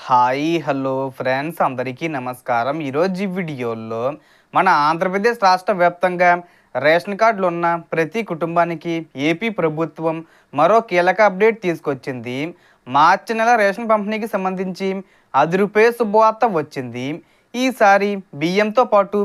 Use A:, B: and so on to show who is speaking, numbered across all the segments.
A: Hi hello friends అందరికీ నమస్కారం. ఈరోజు ఈ వీడియోలో మన ఆంధ్రప్రదేశ్ రాష్ట్ర వ్యాప్తంగా రేషన్ కార్డులు ఉన్న ప్రతి కుటుంబానికి ఏపీ ప్రభుత్వం మరో కీలక అప్డేట్ తీసుకొచ్చింది. మార్చి నెల రేషన్ పంపిణీకి సంబంధించి ₹10 శుభవార్త వచ్చింది. ఈసారి బియ్యంతో పాటు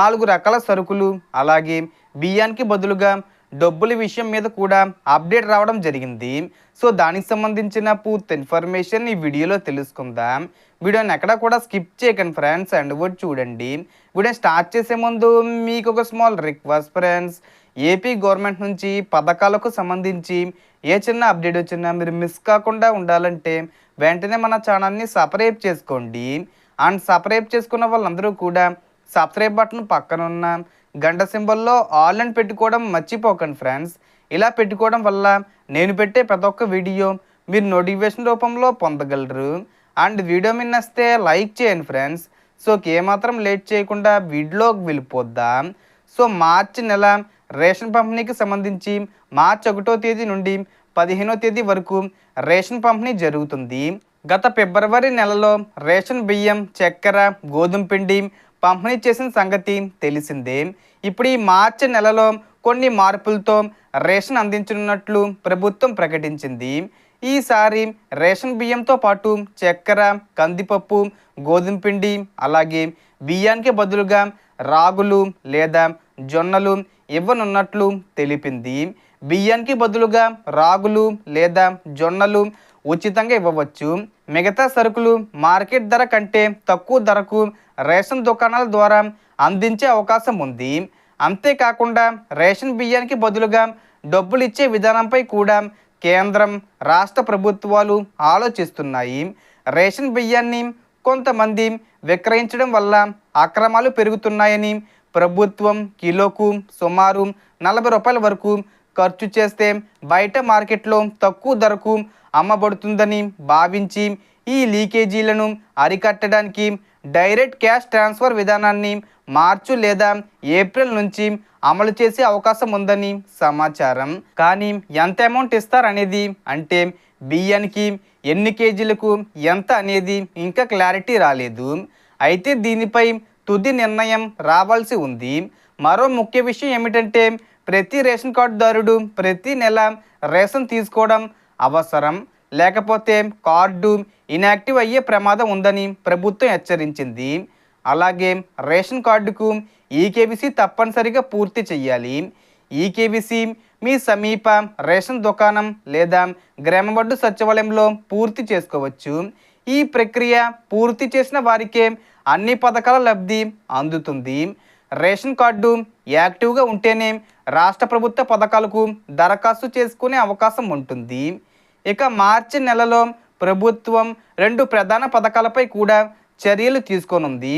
A: 4 రకాల సరుకులు అలాగే బియ్యానికి బదులుగా డబ్బుల విషయం మీద కూడా అప్డేట్ రావడం జరిగింది. సో దానికి సంబంధించిన పూర్తి ఇన్ఫర్మేషన్ ఈ వీడియోలో తెలుసుకుందాం. వీడియోని ఎక్కడ కూడా స్కిప్ చేయకండి ఫ్రెండ్స్, అండ్ కూడా చూడండి. వీడియో స్టార్ట్ చేసే ముందు మీకు ఒక small request friends, AP government నుంచి పథకాలకు సంబంధించి ఏ చిన్న అప్డేట్ వచ్చినా మీరు మిస్ కాకుండా ఉండాలంటే వెంటనే మన ఛానల్ని సబ్స్క్రైబ్ చేసుకోండి. అండ్ సబ్స్క్రైబ్ చేసుకున్న వాళ్ళందరూ కూడా సబ్స్క్రైబ్ బటన్ పక్కన ఉన్న గంట సింబల్లో ఆల్ అని పెట్టుకోవడం మర్చిపోకండి ఫ్రెండ్స్. ఇలా పెట్టుకోవడం వల్ల నేను పెట్టే ప్రతి ఒక్క వీడియో మీరు నోటిఫికేషన్ రూపంలో పొందగలరు. అండ్ వీడియో మీద నచ్చితే లైక్ చేయండి ఫ్రెండ్స్. సో ఏమాత్రం లేట్ చేయకుండా వీడియోకి వెళ్ళిపోద్దాం. సో మార్చి నెల రేషన్ పంపిణీకి సంబంధించి మార్చి 1వ తేదీ నుండి 15వ తేదీ వరకు రేషన్ పంపిణీ జరుగుతుంది. గత ఫిబ్రవరి నెలలో రేషన్ బియ్యం, చక్కెర, గోధుమ పిండి పంపిణీ చేసిన సంగతి తెలిసిందే. ఇప్పుడు ఈ మార్చి నెలలో కొన్ని మార్పులతో రేషన్ అందించనున్నట్లు ప్రభుత్వం ప్రకటించింది. ఈసారి రేషన్ బియ్యంతో పాటు చక్కెర, కందిపప్పు, గోధుమ పిండి అలాగే బియ్యానికి బదులుగా రాగులు లేదా జొన్నలు ఇవ్వనున్నట్లు తెలిపింది. బియ్యానికి బదులుగా రాగులు లేదా జొన్నలు ఉచితంగా ఇవ్వవచ్చు. మిగతా సరుకులు మార్కెట్ ధర కంటే తక్కువ ధరకు రేషన్ దుకాణాల ద్వారా అందించే అవకాశం ఉంది. అంతేకాకుండా రేషన్ బియ్యానికి బదులుగా డబ్బులు ఇచ్చే విధానంపై కూడా కేంద్రం, రాష్ట్ర ప్రభుత్వాలు ఆలోచిస్తున్నాయి. రేషన్ బియ్యాన్ని కొంతమంది విక్రయించడం వల్ల అక్రమాలు పెరుగుతున్నాయని ప్రభుత్వం కిలోకు సుమారు ₹40 వరకు ఖర్చు చేస్తే బయట మార్కెట్లో తక్కువ ధరకు అమ్మబడుతుందని భావించి ఈ లీకేజీలను అరికట్టడానికి డైరెక్ట్ క్యాష్ ట్రాన్స్ఫర్ విధానాన్ని మార్చి లేదా ఏప్రిల్ నుంచి అమలు చేసే అవకాశం ఉందని సమాచారం. కానీ ఎంత అమౌంట్ ఇస్తారనేది, అంటే బియ్యానికి ఎన్ని కేజీలకు ఎంత అనేది ఇంకా క్లారిటీ రాలేదు. అయితే దీనిపై తుది నిర్ణయం రావాల్సి ఉంది. మరో ముఖ్య విషయం ఏమిటంటే ప్రతి రేషన్ కార్డుదారుడు ప్రతి నెల రేషన్ తీసుకోవడం అవసరం. లేకపోతే కార్డు ఇన్యాక్టివ్ అయ్యే ప్రమాదం ఉందని ప్రభుత్వం హెచ్చరించింది. అలాగే రేషన్ కార్డుకు ఈకేవీసీ తప్పనిసరిగా పూర్తి చేయాలి. ఈకేవీసీ మీ సమీప రేషన్ దుకాణం లేదా గ్రామబడ్డు సచివాలయంలో పూర్తి చేసుకోవచ్చు. ఈ ప్రక్రియ పూర్తి చేసిన వారికే అన్ని పథకాల లబ్ధి అందుతుంది. రేషన్ కార్డు యాక్టివ్గా ఉంటేనే రాష్ట్ర ప్రభుత్వ పథకాలకు దరఖాస్తు చేసుకునే అవకాశం ఉంటుంది. ఇక మార్చి నెలలో ప్రభుత్వం 2 ప్రధాన పథకాలపై కూడా చర్యలు తీసుకోనుంది.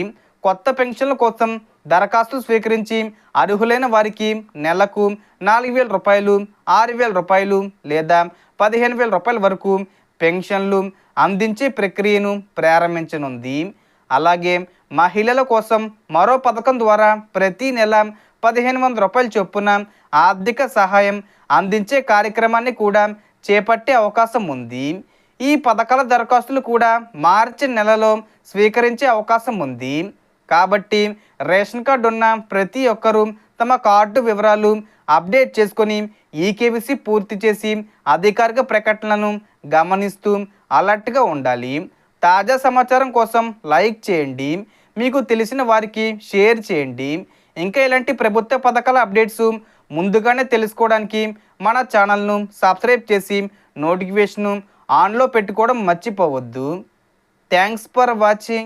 A: కొత్త పెన్షన్ల కోసం దరఖాస్తులు స్వీకరించి అర్హులైన వారికి నెలకు ₹4,000, ₹6,000 లేదా ₹15,000 వరకు పెన్షన్లు అందించే ప్రక్రియను ప్రారంభించనుంది. అలాగే మహిళల కోసం మరో పథకం ద్వారా ప్రతి నెల ₹1,500 చొప్పున ఆర్థిక సహాయం అందించే కార్యక్రమాన్ని కూడా చేపట్టే అవకాశం ఉంది. ఈ పథకాల దరఖాస్తులు కూడా మార్చి నెలలో స్వీకరించే అవకాశం ఉంది. కాబట్టి రేషన్ కార్డు ఉన్న ప్రతి ఒక్కరూ తమ కార్డు వివరాలు అప్డేట్ చేసుకొని ఈకేవీసీ పూర్తి చేసి అధికారిక ప్రకటనలను గమనిస్తూ అలర్ట్గా ఉండాలి. తాజా సమాచారం కోసం లైక్ చేయండి, మీకు తెలిసిన వారికి షేర్ చేయండి. ఇంకా ఇలాంటి ప్రభుత్వ పథకాల అప్డేట్స్ ముందుగానే తెలుసుకోవడానికి మన ఛానల్ను సబ్స్క్రైబ్ చేసి నోటిఫికేషన్ ఆన్లో పెట్టుకోవడం మర్చిపోవద్దు. Thanks for watching.